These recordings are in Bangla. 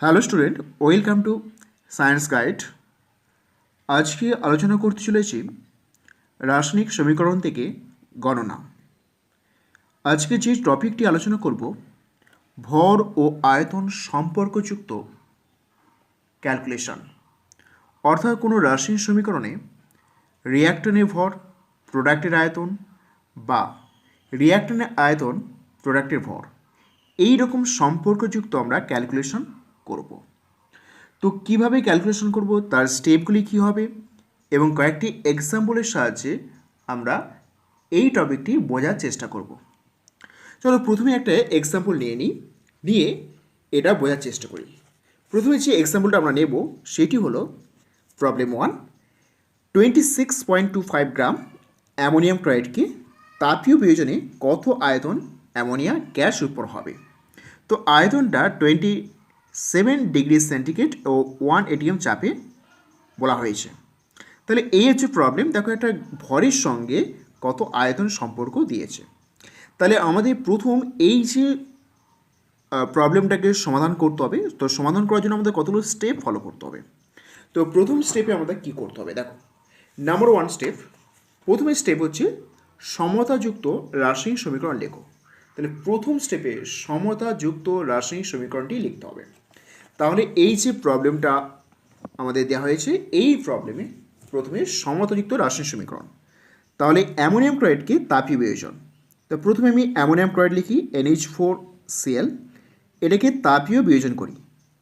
Hello student, welcome to science guide. আজকে আলোচনা করতে চলেছি রাসায়নিক সমীকরণ থেকে গণনা। আজকে যে টপিকটি আলোচনা করব, ভর ও আয়তন সম্পর্কযুক্ত ক্যালকুলেশন। অর্থাৎ কোনো রাসায়নিক সমীকরণে রিঅ্যাক্টনের ভর, প্রোডাক্টের আয়তন বা রিঅ্যাক্টনের আয়তন, প্রোডাক্টের ভর, এই রকম সম্পর্কযুক্ত আমরা ক্যালকুলেশন করব। তো কীভাবে ক্যালকুলেশন করব, তার স্টেপগুলি কী হবে এবং কয়েকটি এক্সাম্পলের সাহায্যে আমরা এই টপিকটি বোঝার চেষ্টা করব। চলো প্রথমে একটা এক্সাম্পল নিয়ে এটা বোঝার চেষ্টা করি। প্রথমে যে এক্সাম্পলটা আমরা নেব সেটি হলো প্রবলেম 1। 26.25 গ্রাম অ্যামোনিয়াম ক্লোরাইডকে তাপীয় বিয়োজনে কত আয়তন অ্যামোনিয়া গ্যাস উৎপন্ন হবে। তো আয়তনটা 27 ডিগ্রি সেন্টিগ্রেড ও 1 atm চাপে বলা হয়েছে। তাহলে এই হচ্ছে প্রবলেম। দেখো, একটা ভরের সঙ্গে কত আয়তন সম্পর্ক দিয়েছে। তাহলে আমাদের প্রথম এই যে প্রবলেমটাকে সমাধান করতে হবে। তো সমাধান করার জন্য আমাদের কতগুলো স্টেপ ফলো করতে হবে। তো প্রথম স্টেপে আমাদের কী করতে হবে, দেখো, নাম্বার 1 স্টেপ। প্রথমে স্টেপ হচ্ছে সমতাযুক্ত রাসায়নিক সমীকরণ লেখো। তাহলে প্রথম স্টেপে সমতাযুক্ত রাসায়নিক সমীকরণটি লিখতে হবে। তাহলে এই যে প্রবলেমটা আমাদের দেওয়া হয়েছে, এই প্রবলেমে প্রথমে সমতাযুক্ত রাসায়নিক সমীকরণ। তাহলে অ্যামোনিয়াম ক্লোরাইডকে তাপীয় বিয়োজন। তো প্রথমে আমি অ্যামোনিয়াম ক্লোরাইড লিখি NH4Cl, এটাকে তাপীয় বিয়োজন করি,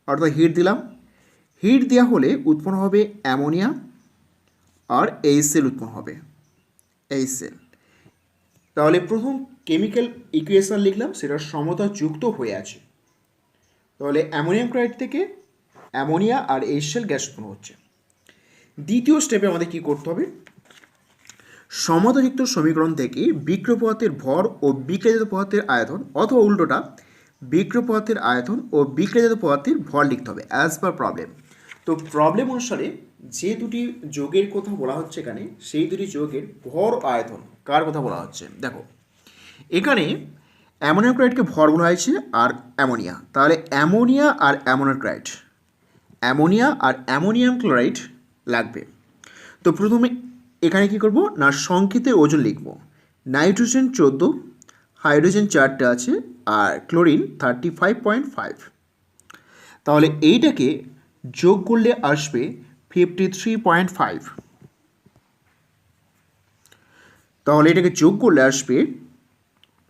অর্থাৎ হিট দিলাম। হিট দেওয়া হলে উৎপন্ন হবে অ্যামোনিয়া আর HCl উৎপন্ন হবে, HCl। তাহলে প্রথম কেমিক্যাল ইকুয়েশন লিখলাম, সেটা সমতাযুক্ত হয়ে আছে। তাহলে অ্যামোনিয়াম ক্লোরাইড থেকে অ্যামোনিয়া আর HCl গ্যাস উৎপন্ন হচ্ছে। দ্বিতীয় স্টেপে আমাদের কী করতে হবে, সমতাযুক্ত সমীকরণ থেকে বিক্রিয় পদার্থের ভর ও বিক্রিয়াজাত পদার্থের আয়তন, অথবা উল্টোটা বিক্রিয় পদার্থের আয়তন ও বিক্রিয়াজাত পদার্থের ভর লিখতে হবে অ্যাজ পার প্রবলেম। তো প্রবলেম অনুসারে যে দুটি যোগের কথা বলা হচ্ছে এখানে, সেই দুটি যোগের ভর ও আয়তন কার কথা বলা হচ্ছে। দেখো, এখানে অ্যামোনিয়াম ক্লোরাইডকে ভর বলা হয়েছে আর অ্যামোনিয়া। তাহলে অ্যামোনিয়া আর অ্যামোনিয়াম ক্লোরাইড, অ্যামোনিয়া আর অ্যামোনিয়াম ক্লোরাইড লাগবে। তো প্রথমে এখানে কি করব না, সংকেতের ওজন লিখব। নাইট্রোজেন 14, হাইড্রোজেন 4টে আছে, আর ক্লোরিন 35.5। তাহলে এইটাকে যোগ করলে আসবে 53.5। তাহলে এটাকে যোগ করলে আসবে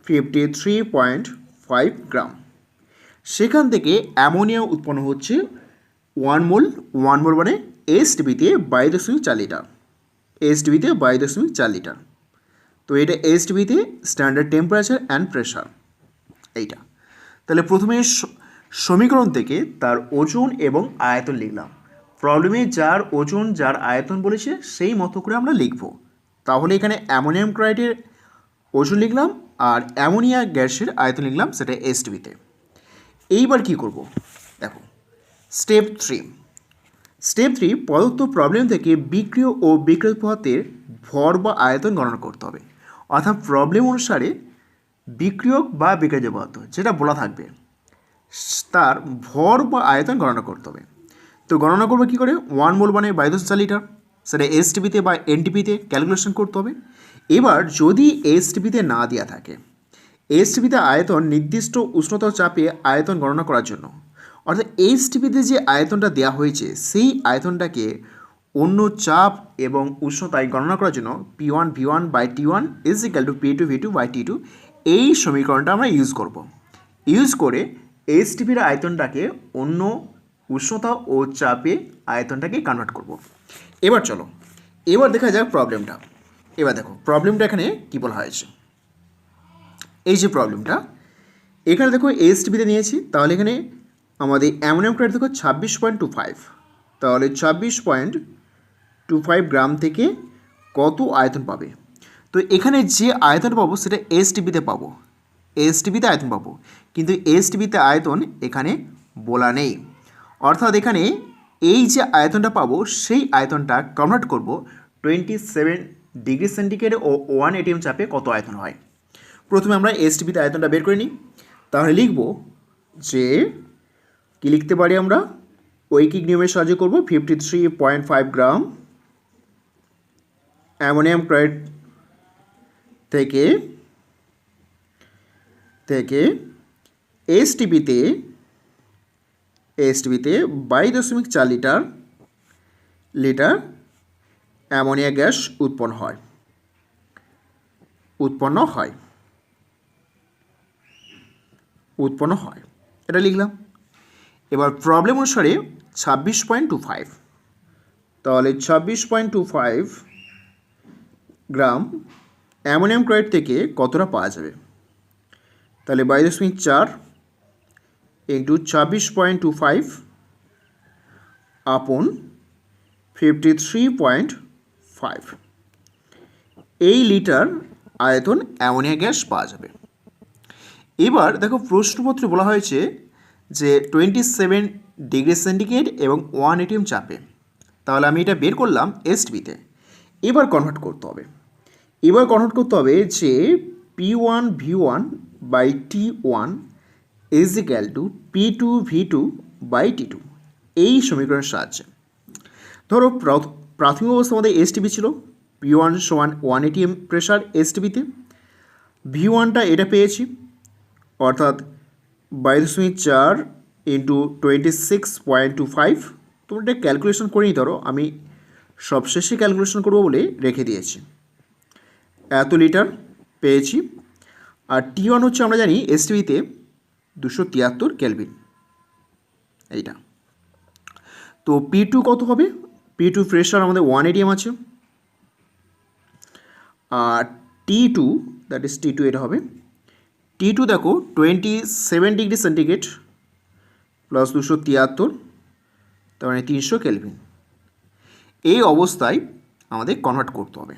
53.5 গ্রাম। সেখান থেকে অ্যামোনিয়া উৎপন্ন হচ্ছে 1 মোল। 1 মোল মানে STBতে 22.4 লিটার, STBতে 22.4 লিটার। তো এটা STBতে স্ট্যান্ডার্ড টেম্পারেচার অ্যান্ড প্রেশার এইটা। তাহলে প্রথমে সমীকরণ থেকে তার ওজন এবং আয়তন লিখলাম। প্রবলেমে যার ওজন যার আয়তন বলেছে সেই মতো করে আমরা লিখব। তাহলে এখানে অ্যামোনিয়াম ক্লোরাইডের ওজন লিখলাম আর অ্যামোনিয়া গ্যাসের আয়তন লিখলাম, সেটা STBতে। এইবার কি করব, দেখো, স্টেপ 3। স্টেপ 3, প্রদত্ত প্রবলেম থেকে বিক্রিয় ও বিক্রিয়ক পদার্থের ভর বা আয়তন গণনা করতে হবে। অর্থাৎ প্রবলেম অনুসারে বিক্রিয়ক বা বিক্রিয়জ পদার্থ যেটা বলা থাকবে তার ভর বা আয়তন গণনা করতে হবে। তো গণনা করবো কী করে, 1 মোল মানে 22.4 লিটার, সেটা STBতে বা NTPতে ক্যালকুলেশন করতে হবে। এবার যদি STBতে না দেওয়া থাকে, STBতে আয়তন নির্দিষ্ট উষ্ণতা চাপে আয়তন গণনা করার জন্য, অর্থাৎ STBতে যে আয়তনটা দেওয়া হয়েছে সেই আয়তনটাকে অন্য চাপ এবং উষ্ণতায় গণনা করার জন্য P1 V1/T1 = P2 V2/T2 এই সমীকরণটা আমরা ইউজ করব। ইউজ করে STBর আয়তনটাকে অন্য উষ্ণতা ও চাপে আয়তনটাকে কনভার্ট করব। এবার চলো, এবার দেখা যাক প্রবলেমটা। এবার দেখো প্রবলেমটা এখানে কী বলা হয়েছে। এই যে প্রবলেমটা, এখানে দেখো STBতে নিয়েছি। তাহলে এখানে আমাদের অ্যামোনিয়াম ক্লোরাইড দেখো 26.25। তাহলে 26.25 গ্রাম থেকে কত আয়তন পাবে। তো এখানে যে আয়তন পাবো সেটা STBতে পাবো, STBতে আয়তন পাবো, কিন্তু STBতে আয়তন এখানে বলা নেই। অর্থাৎ এখানে এই যে আয়তনটা পাবো সেই আয়তনটা কনভার্ট করব 27 ডিগ্রি সেন্টিগ্রেড ও 1 atm চাপে কত আয়তন হয়। প্রথমে আমরা STBতে আয়তনটা বের করে নিই। তাহলে লিখব যে কি লিখতে পারি আমরা? ঐকিক নিয়মের সাহায্যে করব। 53.5 গ্রাম অ্যামোনিয়াম ক্লোরাইড থেকে এসটিপিতে 22.4 লিটার অ্যামোনিয়া গ্যাস উৎপন্ন হয়। এটা লিখলাম। এবার প্রবলেম অনুসারে 26.25, তাহলে 26.25 গ্রাম অ্যামোনিয়াম ক্লোরাইড থেকে কতটা পাওয়া যাবে? তাহলে 22.4 ইন্টু 26.25 আপন 53.5 এই লিটার আয়তন অ্যামোনিয়া গ্যাস পাওয়া যাবে। এবার দেখো প্রশ্নপত্রে বলা হয়েছে যে 27 ডিগ্রি সেন্টিগ্রেড এবং 1 atm চাপে। তাহলে আমি এটা বের করলাম এসটিপিতে। এবার কনভার্ট করতে হবে যে P1 V1 by T1 is equal to P2 V2 by T2 এই সমীকরণের সাহায্যে। ধরো প্রাথমিক অবস্থা আমাদের এসটিপি ছিল, P1 সমান 1 atm প্রেশার এসটিপিতে। V1টা এটা পেয়েছি, অর্থাৎ 22.4 ইন্টু 26.25। তোমরা এটা ক্যালকুলেশন করে নিতে পারো, আমি সবশেষে ক্যালকুলেশন করবো বলে রেখে দিয়েছি। এত লিটার পেয়েছি। আর T1 হচ্ছে আমরা জানি এসটিপিতে 273 কেলভিন, এইটা। তো P2 কত হবে? P2 প্রেশার আমাদের 1 atm আছে, আর T2 দ্যাট ইজ T2 এটা হবে। T2 দেখো 27 ডিগ্রি সেন্টিগ্রেড প্লাস 273, তার মানে 300 কেলভিন। এই অবস্থায় আমাদের কনভার্ট করতে হবে।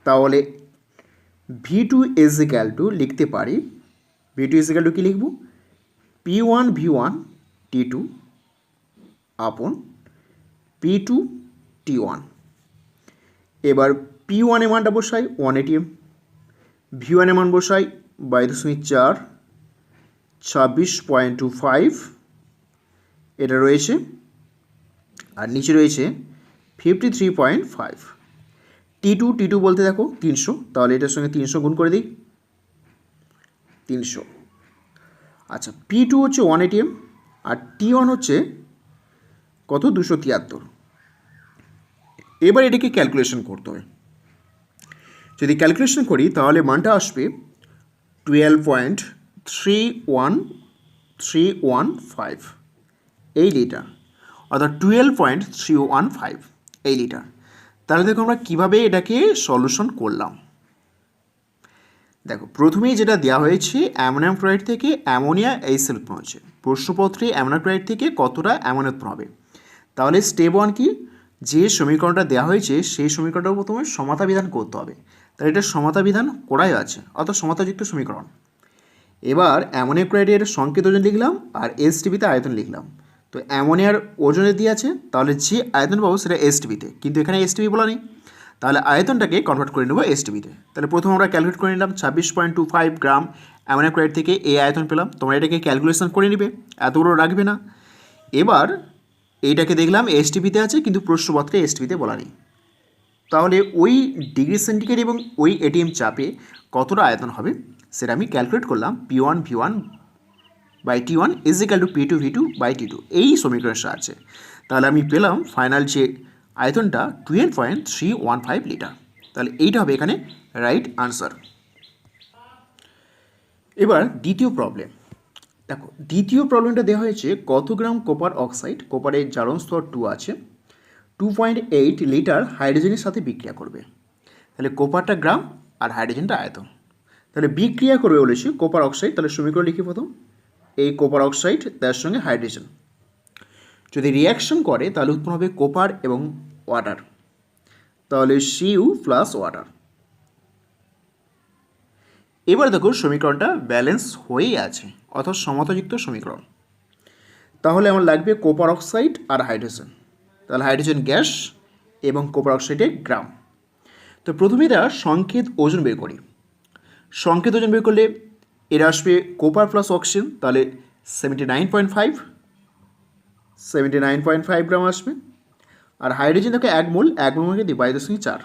তাহলে V2 ইজ ইকুয়াল টু লিখতে পারি, V2 ইজ ইকুয়াল টু কী লিখব? P1 V1 T2 আপন P2 T1। এবার P1 এর মানটা বসাই 1 atm, V1 এর মান বসাই 22.4 26.25 এটা রয়েছে, আর নিচে রয়েছে 53.5। T2 বলতে দেখো 300, তাহলে এটার সঙ্গে 300 গুণ করে দিই, 300। আচ্ছা, P2 হচ্ছে 1 atm আর T1 হচ্ছে কত? 273। এবার এটাকে ক্যালকুলেশন করতে হবে। যদি ক্যালকুলেশন করি তাহলে মানটা আসবে 12.3115 এই লিটার, অর্থাৎ 12.315 এই লিটার। তাহলে দেখো আমরা কীভাবে এটাকে সলিউশন করলাম। দেখো প্রথমেই যেটা দেওয়া হয়েছে অ্যামোনিয়াম ক্লোরাইড থেকে অ্যামোনিয়া এইচসিএল উৎপন্ন হচ্ছে। প্রশ্নপত্রে অ্যামোনিয়াম ক্লোরাইড থেকে কতটা অ্যামোনিয়া উৎপন্ন হবে। তাহলে স্টেপ 1 কি? যে সমীকরণটা দেওয়া হয়েছে সেই সমীকরণটা প্রথমে সমতা বিধান করতে হবে। তাহলে এটা সমতা বিধান করাই আছে, অর্থাৎ সমতাযুক্ত সমীকরণ। এবার অ্যামোনিয়াম ক্লোরাইডের সংকেত ওজন লিখলাম আর এসটিপিতে আয়তন লিখলাম। তো অ্যামোনিয়ার ওজনে দিয়ে আছে, তাহলে যে আয়তন পাবো সেটা এসটিপিতে, কিন্তু এখানে এসটিপি বলা নেই। তাহলে আয়তনটাকে কনভার্ট করে নেব এসটিপিতে। তাহলে প্রথম আমরা ক্যালকুলেট করে নিলাম 26.25 গ্রাম অ্যামোনিয়াম ক্লোরাইড থেকে এই আয়তন পেলাম। তোমরা এটাকে ক্যালকুলেশন করে নিবে, এতগুলো রাখবে না। এবার এইটাকে দেখলাম এসটিপিতে আছে, কিন্তু প্রশ্নপত্রে এসটিপিতে বলা নেই। তাহলে ওই ডিগ্রি সেন্টিগ্রেড এবং ওই এটিএম চাপে কতটা আয়তন হবে সেটা আমি ক্যালকুলেট করলাম। P1 V1 by T1 is equal to P2 V2 by T2 এই সমীকরণের সাহায্যে। তাহলে আমি পেলাম ফাইনাল যে আয়তনটা 12.315 লিটার। তাহলে এইটা হবে এখানে রাইট আনসার। এবার দ্বিতীয় প্রবলেম দেখো, দ্বিতীয় প্রবলেমটা দেওয়া হয়েছে কত গ্রাম কপার অক্সাইড, কোপারের জারণ স্তর 2 আছে, 2.8 লিটার হাইড্রোজেনের সাথে বিক্রিয়া করবে। তাহলে কোপারটা গ্রাম আর হাইড্রোজেনটা আয়তন। তাহলে বিক্রিয়া করবে বলেছি কোপার অক্সাইড, তাহলে সমীকরণ লিখি প্রথম, এই কোপার অক্সাইড তার সঙ্গে হাইড্রোজেন যদি রিয়াকশন করে তাহলে উৎপন্ন হবে কোপার এবং ওয়াটার, তাহলে Cu প্লাস ওয়াটার। এবার দেখো সমীকরণটা ব্যালেন্স হয়েই আছে, অর্থাৎ সমতাযুক্ত সমীকরণ। তাহলে আমার লাগবে কোপার অক্সাইড আর হাইড্রোজেন, তাহলে হাইড্রোজেন গ্যাস এবং কোপার অক্সাইডের গ্রাম। তো প্রথমে এরা সংকেত ওজন বের করি। সংকেত ওজন বের করলে এরা আসবে কোপার প্লাস অক্সিজেন, তাহলে 79.5 79.5 গ্রাম আসবে। আর হাইড্রোজেন দেখো 1 মোল, 1 মোল মানে 22.4,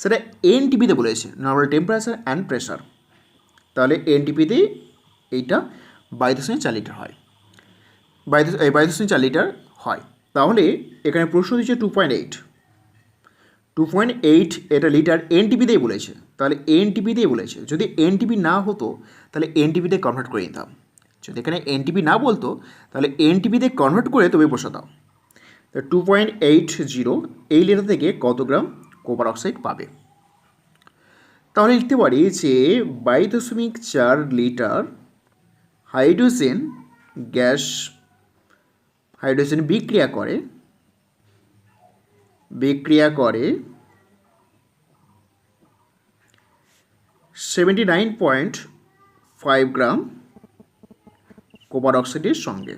সেটা এনটিপিতে বলেছে, নর্মাল টেম্পারেচার অ্যান্ড প্রেশার। তাহলে এনটিপিতে এইটা 22.4 লিটার হয়, 22.4 লিটার হয়। তাহলে এখানে প্রশ্ন দিচ্ছে 2.8 এটা লিটার এনটিপিতেই বলেছে, তাহলে এনটিপিতেই বলেছে। যদি এনটিপি না হতো তাহলে এনটিপিতে কনভার্ট করে নিতাম, যদি এখানে এনটিপি না বলতো তাহলে এনটিপিতে কনভার্ট করে তবে বসাতাম। তো 2.80 এই লিটার থেকে কত গ্রাম কপার অক্সাইড পাবে? তাহলে লিখতে পারি যে 22.4 লিটার হাইড্রোজেন গ্যাস, হাইড্রোজেন বিক্রিয়া করে 79.5 গ্রাম কপার অক্সাইডের সঙ্গে,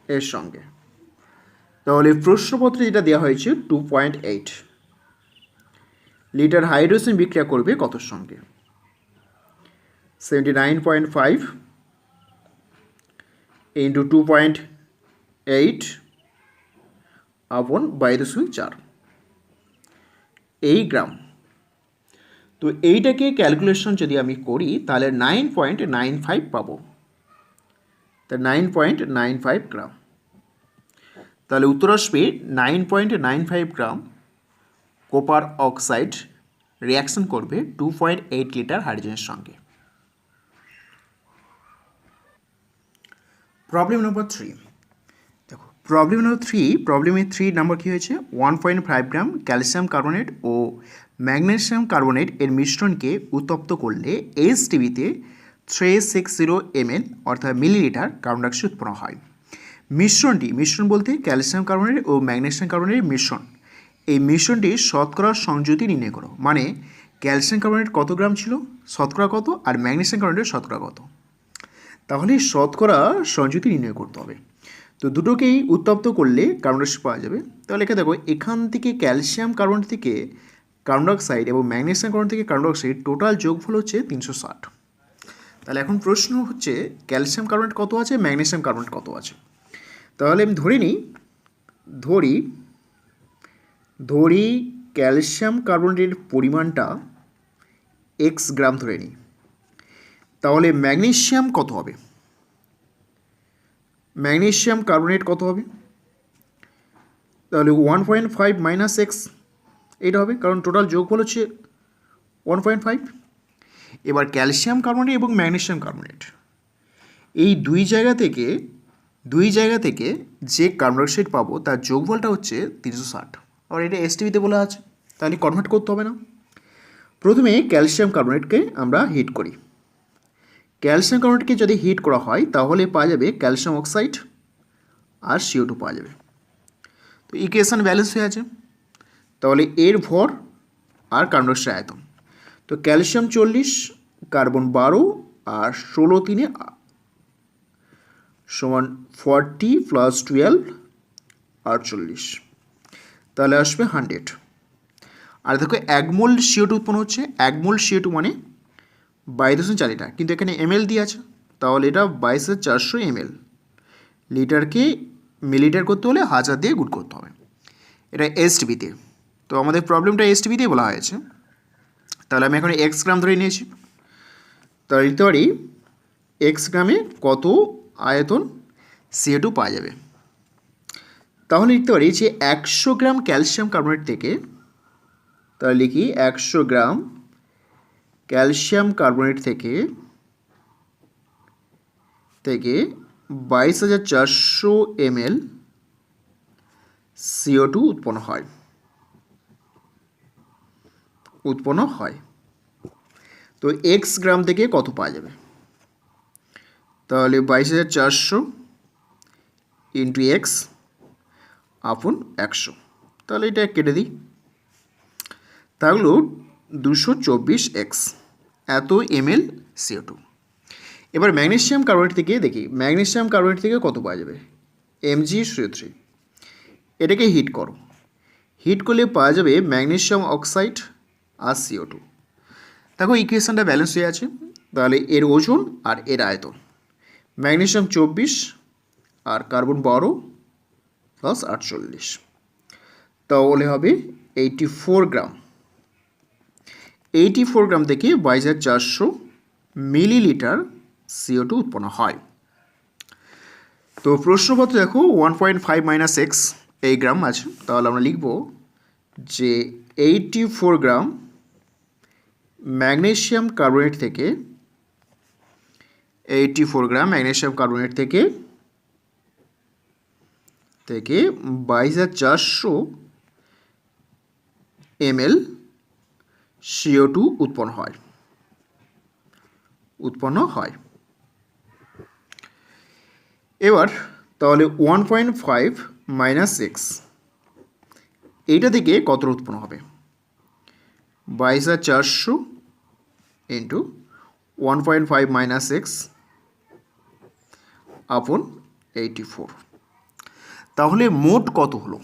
এর সঙ্গে। তাহলে প্রশ্নপত্রে যেটা দেওয়া হয়েছে 2.8 লিটার হাইড্রোজেন বিক্রিয়া করবে কতর সঙ্গে? 79.5 ইন্টু 2.8 আপন 22.4 এই গ্রাম। তো এইটাকে ক্যালকুলেশন যদি আমি করি তাহলে 9.95 পাবো, তা 9.95 গ্রাম। তাহলে উত্তর আসবে 9.95 গ্রাম কপার অক্সাইড রিয়াকশন করবে 2.8 লিটার হাইড্রোজেনের সঙ্গে। প্রবলেম নম্বর 3 দেখো, প্রবলেম নম্বর 3, প্রবলেমের 3 নাম্বার কী হয়েছে? 1.5 গ্রাম ক্যালসিয়াম কার্বনেট ও ম্যাগনেসিয়াম কার্বনেট এর মিশ্রণকে উত্তপ্ত করলে এইচটিভিতে 360 ml অর্থাৎ মিলিলিটার কার্বন ডাইঅক্সাইড উৎপন্ন হয়। মিশ্রণ বলতে ক্যালসিয়াম কার্বনেট ও ম্যাগনেসিয়াম কার্বনেটের মিশ্রণ। এই মিশ্রণটি শতকরা সংযুতি নির্ণয় করো, মানে ক্যালসিয়াম কার্বনেট কত গ্রাম ছিল, শতকরা কত, আর ম্যাগনেসিয়াম কার্বনেটের শতকরা কত। তাহলে শতকরা সংযুতি নির্ণয় করতে হবে। তো দুটোকেই উত্তপ্ত করলে কার্বন ডাইঅক্সাইড পাওয়া যাবে। তাহলে এখানে দেখো, এখান থেকে ক্যালসিয়াম কার্বনেট থেকে কার্বন ডাইঅক্সাইড এবং ম্যাগনেসিয়াম কার্বনেট থেকে কার্বন ডাইঅক্সাইড টোটাল যোগফল হচ্ছে 360। তাহলে এখন প্রশ্ন হচ্ছে ক্যালসিয়াম কার্বনেট কত আছে, ম্যাগনেসিয়াম কার্বনেট কত আছে। তাহলে আমি ধরি ক্যালসিয়াম কার্বনেটের পরিমাণটা x গ্রাম ধরে নিই। তাহলে ম্যাগনেসিয়াম কত হবে? ম্যাগনেসিয়াম কার্বনেট কত হবে? তাহলে 1.5 মাইনাস এক্স এটা হবে, কারণ টোটাল যোগফল হচ্ছে 1.5। এবার ক্যালসিয়াম কার্বনেট এবং ম্যাগনেসিয়াম কার্বনেট এই দুই জায়গা থেকে যে কার্বন ডাইঅক্সাইড পাবো তার যোগফলটা হচ্ছে 360, আর এটা এসটিভিতে বলা আছে, তাহলে কনভার্ট করতে হবে না। প্রথমে ক্যালসিয়াম কার্বনেটকে আমরা হিট করি। ক্যালসিয়াম কার্বনেটকে যদি হিট করা হয় তাহলে পাওয়া যাবে ক্যালসিয়াম অক্সাইড আর CO2 পাওয়া যাবে। তো ইকুয়েশন ব্যালেন্স হয়ে আছে। তাহলে এর ভর আর কার্বন ডাইঅক্সাইড আয়তন, তো ক্যালসিয়াম 40, কার্বন 12 আর 16 3 সমান 40 প্লাস 12 48, তাহলে আসবে 100। আর দেখো 1 মোল CO2 উৎপন্ন হচ্ছে, 1 মোল CO2 মানে 22.4 লিটার, কিন্তু এখানে ml দিয়ে আছে, তাহলে এটা 22,400 ml। লিটারকে মিলিলিটার করতে হলে 1000 দিয়ে গুণ করতে হবে। এটা এসটিভিতে, তো আমাদের প্রবলেমটা এসটিভিতেই বলা হয়েছে। তাহলে আমি এখন x গ্রাম ধরে নিয়েছি, তাহলে লিখতে পারি x গ্রামে কত আয়তন CO2 পাওয়া যাবে। তাহলে লিখতে পারি যে 100 গ্রাম ক্যালসিয়াম কার্বনেট থেকে, তাহলে লিখি 100 গ্রাম ক্যালসিয়াম কার্বনেট থেকে 22,400 ml CO2 উৎপন্ন হয়। তো x গ্রাম থেকে কত পাওয়া যাবে? তাহলে 22,400 ইন্টু এক্স আপন 100, তাহলে এটা কেটে দিই, তাহলে 224x এত ml CO2। এবার ম্যাগনেসিয়াম কার্বনেট থেকে দেখি, ম্যাগনেসিয়াম কার্বনেট থেকে কত পাওয়া যাবে? Mg CO3। এটাকে হিট করো, হিট করলে পাওয়া যাবে ম্যাগনেসিয়াম অক্সাইড আর CO2। দেখো ইকুয়েশনটা ব্যালেন্স হয়ে আছে। তাহলে এর ওজন আর এর আয়তন, ম্যাগনেসিয়াম 24 আর কার্বন 12 প্লাস 48, তাহলে হবে 84 গ্রাম। 84 গ্রাম থেকে 22,400 মিলিলিটার CO2 উৎপন্ন হয়। তো প্রশ্নপত্র দেখো 1.5 মাইনাস এক্স এই গ্রাম আছে, তাহলে আমরা লিখব যে 84 গ্রাম ম্যাগনেসিয়াম কার্বনেট থেকে 84 গ্রাম ম্যাগনেসিয়াম কার্বনেট থেকে 22,400 ml CO2 উৎপন্ন হয়। এবার তাহলে 1.5 মাইনাস এক্স এইটা থেকে কত উৎপন্ন হবে? 22,400 ইন্টু 1.5 মাইনাস এক্স আপন 84, তাহলে মোট কত হলো?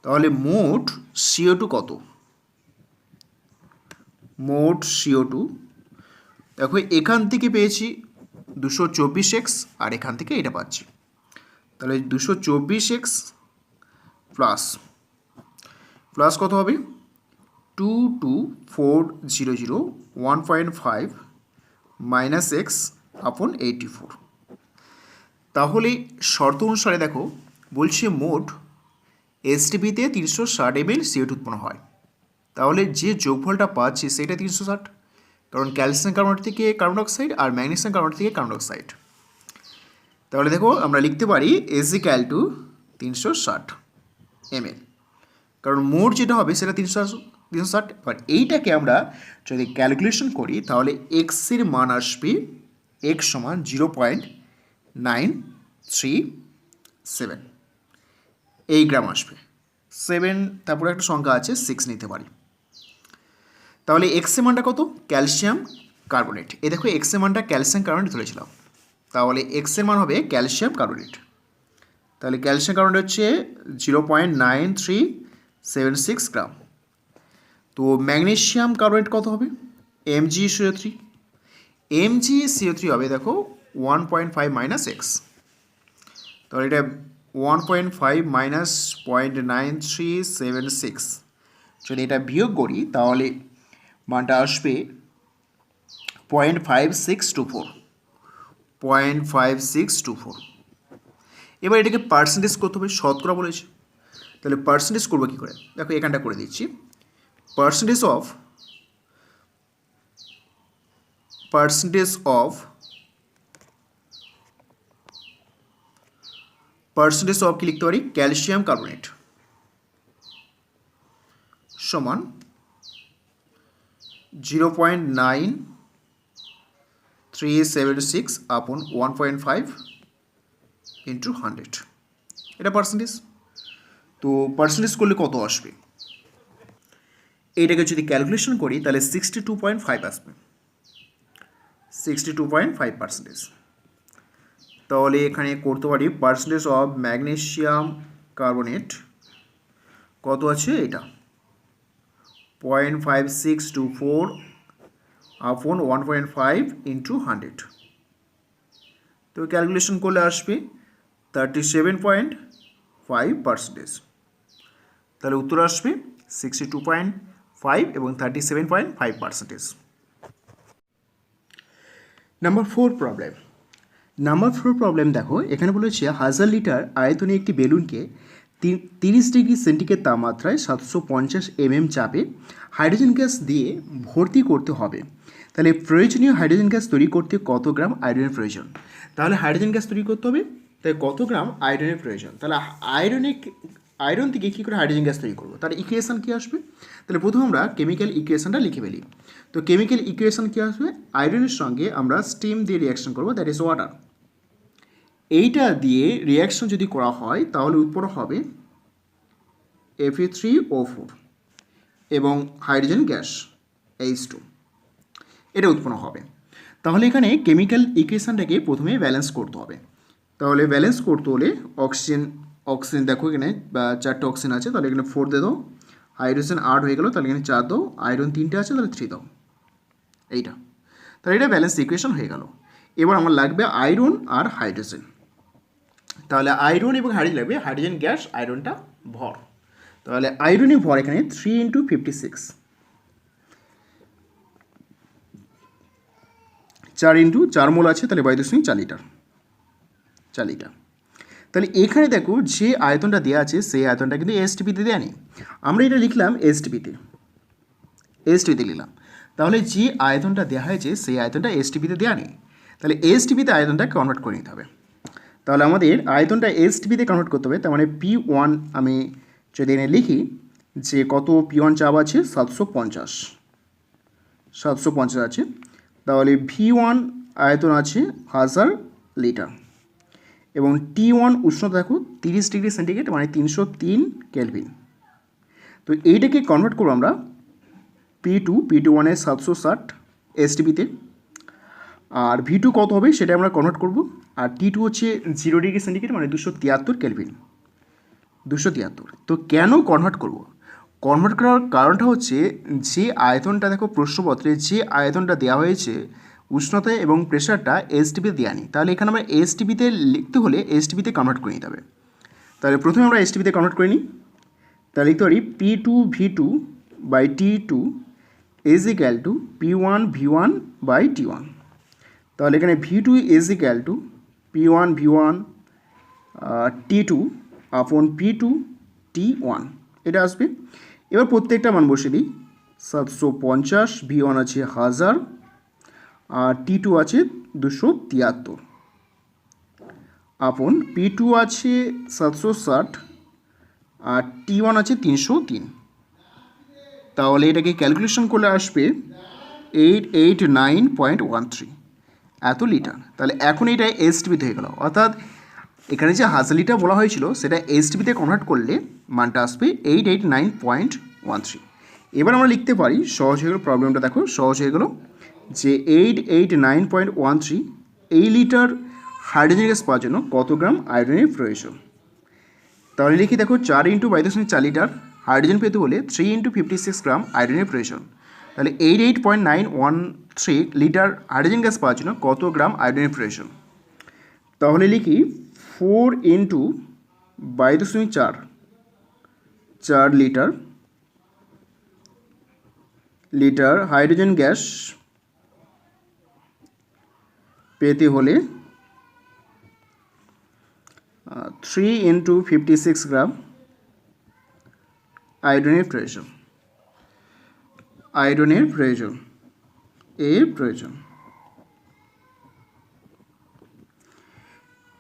তাহলে মোট CO2 কত? মোট CO2 দেখো এখান থেকে পেয়েছি 224x আর এখান থেকে এটা পাচ্ছি, তাহলে 224x প্লাস কত হবে? 22400 1.5 মাইনাস এক্স আপন 84। তাহলে শর্ত অনুসারে দেখো বলছে মোট এসটিপিতে 360 ml CO2 উৎপন্ন হয়, তাহলে যে যোগফলটা পাচ্ছি সেটা 360, কারণ ক্যালসিয়াম কার্বনেট থেকে কার্বন ডাইঅক্সাইড আর ম্যাগনেসিয়াম কার্বনেট থেকে কার্বন ডাইঅক্সাইড। তাহলে দেখো আমরা লিখতে পারি = 360 ml, কারণ মোট যেটা হবে সেটা 360। এবার এইটাকে আমরা যদি ক্যালকুলেশন করি তাহলে এক্সের মান আসবে x সমান 0.937 এই গ্রাম আসবে। 7 তারপরে একটা সংখ্যা আছে 6 নিতে পারি। তাহলে এক্স এর মানটা কত? ক্যালসিয়াম কার্বনেট, এই দেখো এক্স এর মানটা ক্যালসিয়াম কার্বনেট ধরেছিলাম, তাহলে এক্স এর মান হবে ক্যালসিয়াম কার্বনেট। তাহলে ক্যালসিয়াম কার্বনেট হচ্ছে 0.9376 গ্রাম। তো ম্যাগনেসিয়াম কার্বনেট কত হবে? MgCO3 হবে দেখো 1.5 মাইনাস এক্স, তাহলে এটা 1.5 মাইনাস 0.9376, যদি এটা বিয়োগ করি তাহলে মানটা আসবে 0.5624। এবার এটাকে পার্সেন্টেজ করতে হবে, শতকরা বলেছে, তাহলে পার্সেন্টেজ করবো কী করে? দেখো এখানটা করে দিচ্ছি, পার্সেন্টেজ অফ কি লিখতে পারি? ক্যালসিয়াম কার্বনেট সমান 0.9376 আপন 1.5 ইন্টু 100, এটা পার্সেন্টেজ। তো পার্সেন্টেজ করলে কত আসবে? এইটাকে যদি ক্যালকুলেশন করি তাহলে 62.5 আসবে, 62.5%। তাহলে এখানে করতে পারি পার্সেন্টেজ অফ ম্যাগনেসিয়াম কার্বনেট কত আছে? এটা 0.5624 আপন 1.5 ইন্টু 100, তো ক্যালকুলেশন করলে আসবে 37.5%। তাহলে উত্তর আসবে 62.5 এবং 37.5%। নাম্বার 4 প্রবলেম দেখো এখানে বলেছে 1000 লিটার আয়তনে একটি বেলুনকে 30 ডিগ্রি সেন্টিগ্রেড তাপমাত্রায় 750 mm চাপে হাইড্রোজেন গ্যাস দিয়ে ভর্তি করতে হবে। তাহলে প্রয়োজনীয় হাইড্রোজেন গ্যাস তৈরি করতে কত গ্রাম আয়রনের প্রয়োজন? তাহলে হাইড্রোজেন গ্যাস তৈরি করতে হবে, তাই কত গ্রাম আয়রনের প্রয়োজন? তাহলে আয়রন থেকে কী করে হাইড্রোজেন গ্যাস তৈরি করবো? তার ইকুয়েশন কী আসবে? তাহলে প্রথমে আমরা কেমিক্যাল ইকুয়েশনটা লিখে ফেলি। তো কেমিক্যাল ইকুয়েশন কী আসবে? আয়রনের সঙ্গে আমরা স্টিম দিয়ে রিয়াকশন করবো, দ্যাট ইজ ওয়াটার। এইটা দিয়ে রিয়াকশন যদি করা হয় তাহলে উৎপন্ন হবে Fe3O4 এবং হাইড্রোজেন গ্যাস H2, এটা উৎপন্ন হবে। তাহলে এখানে কেমিক্যাল ইকুয়েশনটাকে প্রথমে ব্যালেন্স করতে হবে। তাহলে ব্যালেন্স করতে হলে অক্সিজেন দেখো এখানে 4টে অক্সিজেন আছে, তাহলে এখানে 4 দিয়ে দাও, হাইড্রোজেন 8 হয়ে গেল, তাহলে এখানে 4 দাও, আয়রন 3টে আছে তাহলে 3 দাও, এইটা। তাহলে এটা ব্যালেন্স ইকুয়েশন হয়ে গেল। এবার আমার লাগবে আয়রন আর হাইড্রোজেন। তাহলে আয়রন এবং হাইড্রোজেন লাগবে, হাইড্রোজেন গ্যাস, আয়রনটা ভর। তাহলে আয়রনের ভর এখানে 3 × 56, 4 × 4 মোল আছে, তাহলে 22.4 লিটার, 4 লিটার। তাহলে এখানে দেখো যে আয়তনটা দেওয়া আছে সেই আয়তনটা কিন্তু এসটিপিতে দেওয়া নেই, আমরা এটা লিখলাম এসটিপিতে, এসটিপিতে লিখলাম। তাহলে যে আয়তনটা দেওয়া হয়েছে সেই আয়তনটা এসটিপিতে দেওয়া নেই, তাহলে এসটিপিতে আয়তনটা কনভার্ট করে নিতে হবে। তাহলে আমাদের আয়তনটা এসটিপিতে কনভার্ট করতে হবে। তার মানে P1 আমি যদি এনে লিখি যে কত P1 চাপ আছে 750 আছে, তাহলে V1 আয়তন আছে 1000 লিটার এবং T1 উষ্ণতা দেখো 30 ডিগ্রি সেন্টিগ্রেড মানে 303 কেলভিন। তো এইটাকে কনভার্ট করবো আমরা P2 এর 760 এসটিপিতে, আর V2 কত হবে সেটা আমরা কনভার্ট করব। আর T2 হচ্ছে 0 ডিগ্রি সেন্টিগ্রেড মানে 273 কেলভিন, 273। তো কেন কনভার্ট করব? কনভার্ট করার কারণটা হচ্ছে যে আয়তনটা দেখো প্রশ্নপত্রে যে আয়তনটা দেওয়া হয়েছে উষ্ণতা এবং প্রেশারটা এসটিপিতে দেওয়া নেই, তাহলে এখানে আমরা এসটিপিতে লিখতে হলে এসটিপিতে কনভার্ট করে নিতে হবে। তাহলে প্রথমে আমরা এসটিপিতে কনভার্ট করে নিই। তাহলে লিখতে পারি P2V2/T2 is equal to P1V1/T1। তাহলে এখানে V2 is equal to P1V1 T2 আপন P2 T1 এটা আসবে। এবার প্রত্যেকটা মান বসে দিই। 750, V1 আছে 1000 আর T2 আছে 273 আপন P2 আছে 760 আর T1 আছে 303। তাহলে এটাকে ক্যালকুলেশন করলে আসবে 889.13 এত লিটার। তাহলে এখন এটা এসটিপিতে হয়ে গেল, অর্থাৎ এখানে যে 1000 লিটার বলা হয়েছিল সেটা এসটিপিতে কনভার্ট করলে মানটা আসবে 889.13। এবার আমরা লিখতে পারি, সহজ হয়ে গেল, প্রবলেমটা দেখো সহজ হয়ে গেল যে 889.13 এই লিটার হাইড্রোজেন গ্যাস পাওয়ার জন্য কত গ্রাম আয়রনের প্রয়োজন। তাহলে লিখি দেখো 4 × 22.4 লিটার হাইড্রোজেন পেতে হলে 3 × 56 গ্রাম আয়রনের প্রয়োজন। তাহলে 88.913 লিটার হাইড্রোজেন গ্যাস পাওয়ার জন্য কত গ্রাম আয়রনের প্রয়োজন। তাহলে লিখি 4 × 22.4 লিটার হাইড্রোজেন গ্যাস পেতে হলে 3 × 56 গ্রাম আয়রনের প্রয়োজন,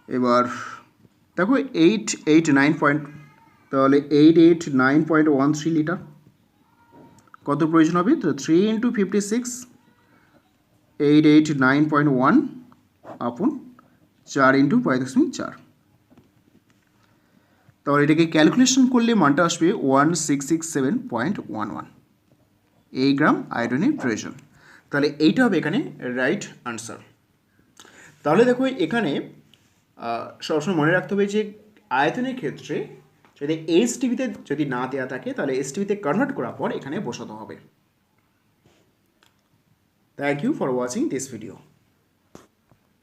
এবার দেখো 889 তাহলে 889.13 লিটার কত প্রয়োজন হবে। তো 3 × 56 889.1 আপন 4 × 22.4। তাহলে এটাকে ক্যালকুলেশন করলে মানটা আসবে 1667.11 এই গ্রাম আয়রনের প্রয়োজন। তাহলে এইটা হবে এখানে রাইট আনসার। তাহলে দেখো এখানে সবসময় মনে রাখতে হবে যে আয়তনের ক্ষেত্রে যদি এসটিপিতে যদি না দেওয়া থাকে তাহলে এসটিপিতে কনভার্ট করার পর এখানে বসাতে হবে। Thank you for watching this video.